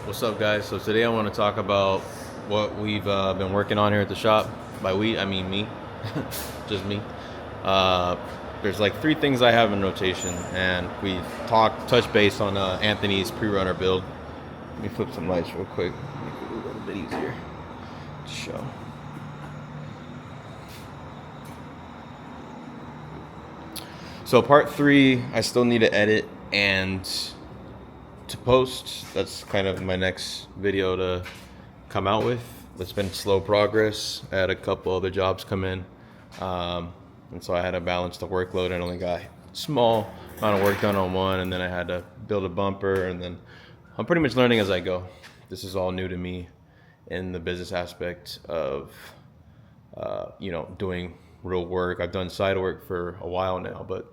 What's up, guys? So today I want to talk about what we've been working on here at the shop. By we, I mean me, just me. Uh, there's like three things I have in rotation, and we touch base on Anthony's pre-runner build. Let me flip some lights real quick, make it a little bit easier to show. So part 3, I still need to edit and to post. That's kind of my next video to come out with. It's been slow progress. I had a couple other jobs come in, and so I had to balance the workload and only got small amount of work done on one, and then I had to build a bumper, and then I'm pretty much learning as I go. This is all new to me in the business aspect of doing real work. I've done side work for a while now, but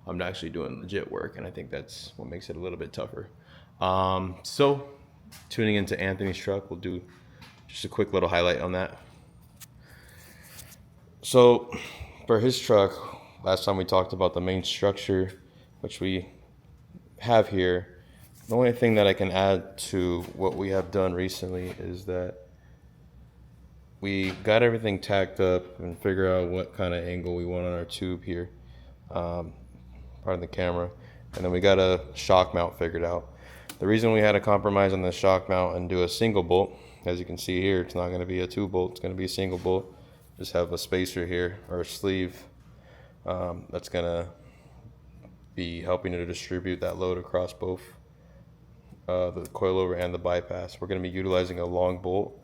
I'm actually doing legit work, and I think that's what makes it a little bit tougher. So tuning into Anthony's truck, we'll do just a quick little highlight on that. So for his truck, last time we talked about the main structure, which we have here. The only thing that I can add to what we have done recently is that we got everything tacked up and figure out what kind of angle we want on our tube here, part of the camera, and then we got a shock mount figured out. The reason we had to compromise on the shock mount and do a single bolt, as you can see here, it's not going to be a 2-bolt, it's going to be a single bolt. Just have a spacer here, or a sleeve, that's going to be helping to distribute that load across both the coilover and the bypass. We're going to be utilizing a long bolt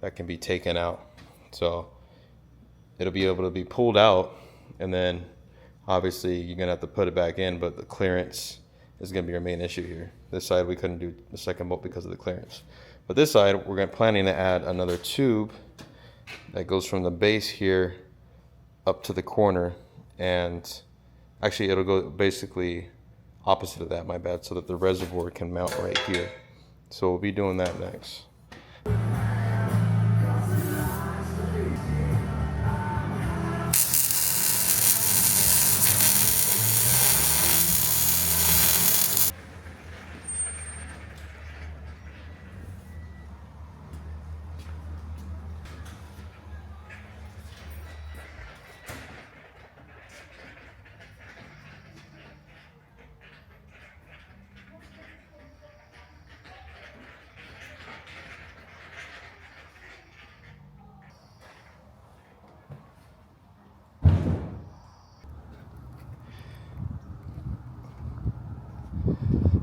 that can be taken out. So it'll be able to be pulled out, and then obviously you're going to have to put it back in, but the clearance is going to be our main issue here. This side we couldn't do the second bolt because of the clearance. But this side we're planning to add another tube that goes from the base here up to the corner, and actually it'll go basically opposite of that, my bad, so that the reservoir can mount right here. So we'll be doing that next.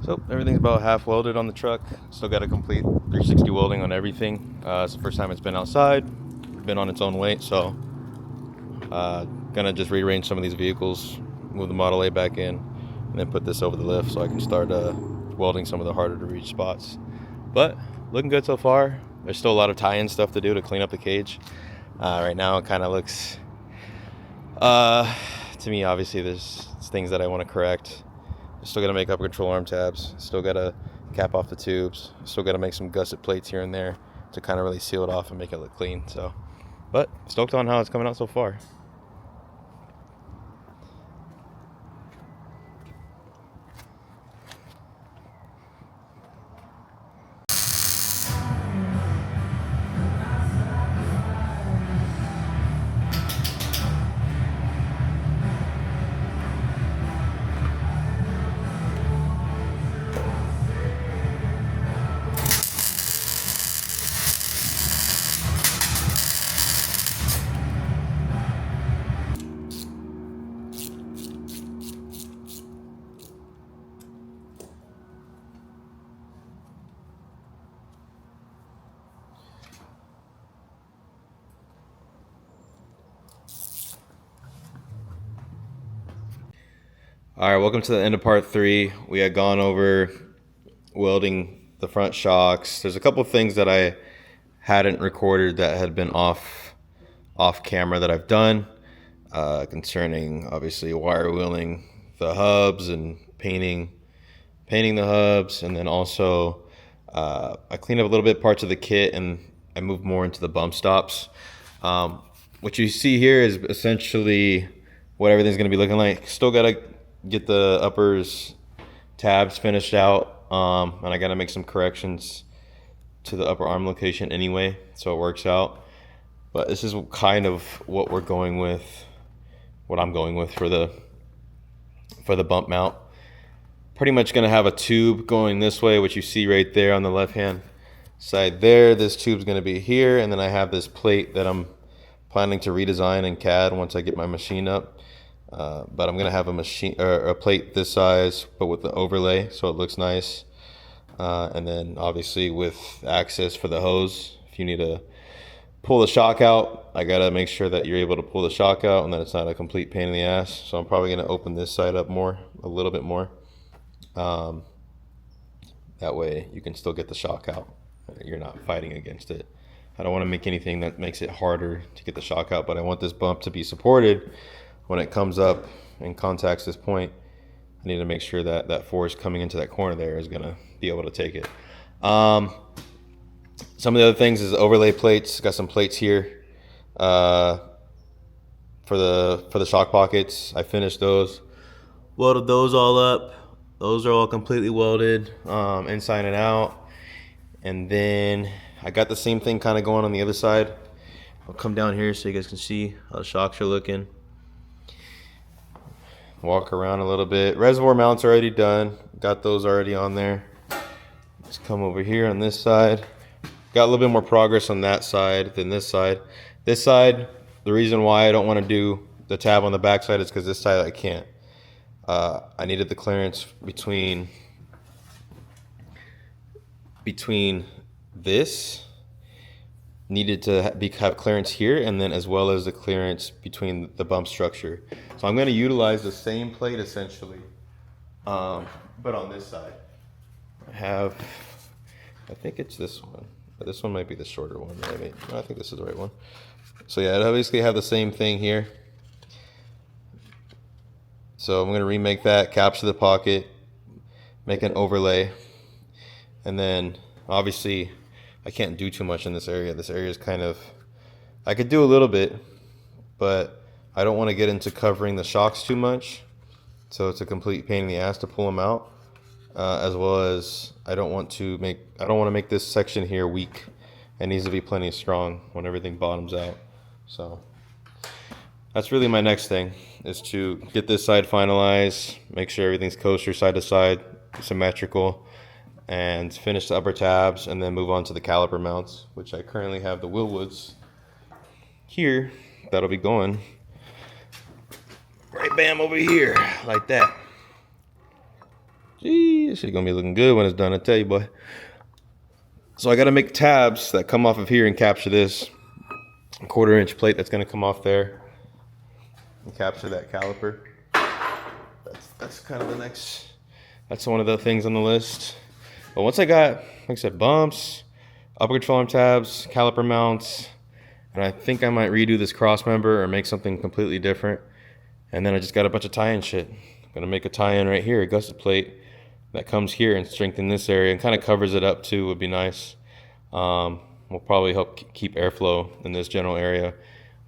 So everything's about half welded on the truck. Still got to complete 360 welding on everything. It's the first time it's been outside, been on its own weight, so gonna just rearrange some of these vehicles, move the Model A back in, and then put this over the lift so I can start welding some of the harder to reach spots. But looking good so far. There's still a lot of tie-in stuff to do to clean up the cage. Right now it kind of looks, to me obviously there's things that I want to correct. Still got to make upper control arm tabs. Still got to cap off the tubes. Still got to make some gusset plates here and there to kind of really seal it off and make it look clean. So, but stoked on how it's coming out so far. All right, welcome to the end of part 3. We had gone over welding the front shocks. There's a couple of things that I hadn't recorded that had been off camera that I've done, concerning obviously wire wheeling the hubs and painting the hubs, and then also I cleaned up a little bit parts of the kit and I moved more into the bump stops. What you see here is essentially what everything's going to be looking like. Still got to get the uppers tabs finished out, and I got to make some corrections to the upper arm location anyway, so it works out. But this is kind of what we're going with, what I'm going with for the bump mount. Pretty much gonna have a tube going this way, which you see right there on the left hand side there. This tube's gonna be here, and then I have this plate that I'm planning to redesign in CAD once I get my machine up. But I'm gonna have a plate this size, but with the overlay, so it looks nice. And then obviously with access for the hose, if you need to pull the shock out, I gotta make sure that you're able to pull the shock out and that it's not a complete pain in the ass. So I'm probably gonna open this side up a little bit more. That way you can still get the shock out. You're not fighting against it. I don't want to make anything that makes it harder to get the shock out, but I want this bump to be supported when it comes up and contacts this point. I need to make sure that that force coming into that corner there is gonna be able to take it. Some of the other things is overlay plates. Got some plates here for the shock pockets. I finished those, welded those all up. Those are all completely welded inside and out. And then I got the same thing kind of going on the other side. I'll come down here so you guys can see how the shocks are looking. Walk around a little bit. Reservoir mounts are already done. Got those already on there. Let's come over here on this side. Got a little bit more progress on that side than this side. This side, the reason why I don't want to do the tab on the back side is because this side I can't. I needed the clearance between this, needed to have clearance here, and then as well as the clearance between the bump structure. So I'm going to utilize the same plate essentially, but on this side. I think it's this one. This one might be the shorter one, maybe. I think this is the right one. So yeah, I basically have the same thing here. So I'm going to remake that, capture the pocket, make an overlay, and then obviously I can't do too much in this area. This area is kind of, I could do a little bit, but I don't want to get into covering the shocks too much. So it's a complete pain in the ass to pull them out, as well as I don't want to make this section here weak. It needs to be plenty strong when everything bottoms out. So that's really my next thing, is to get this side finalized, make sure everything's kosher side to side, symmetrical, and finish the upper tabs, and then move on to the caliper mounts, which I currently have the Willwoods here. That'll be going right bam over here, like that. Gee, this is gonna be looking good when it's done, I tell you, boy. So I gotta make tabs that come off of here and capture this 1/4-inch plate that's gonna come off there and capture that caliper. That's kind of the next, that's one of the things on the list. But once I got, like I said, bumps, upper control arm tabs, caliper mounts, and I think I might redo this cross member or make something completely different. And then I just got a bunch of tie-in shit. I'm gonna make a tie-in right here, a gusset plate that comes here and strengthen this area and kind of covers it up too, would be nice. Will probably help keep airflow in this general area.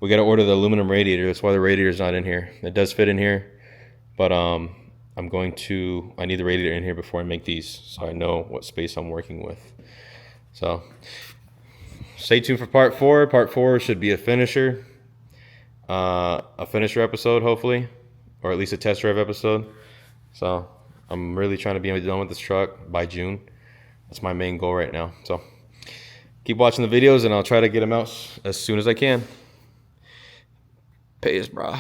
We got to order the aluminum radiator. That's why the radiator's not in here. It does fit in here, but I need the radiator in here before I make these, so I know what space I'm working with. So stay tuned for part 4. Part 4 should be a finisher episode, hopefully, or at least a test drive episode. So I'm really trying to be done with this truck by June. That's my main goal right now. So keep watching the videos, and I'll try to get them out as soon as I can. Peace, brah.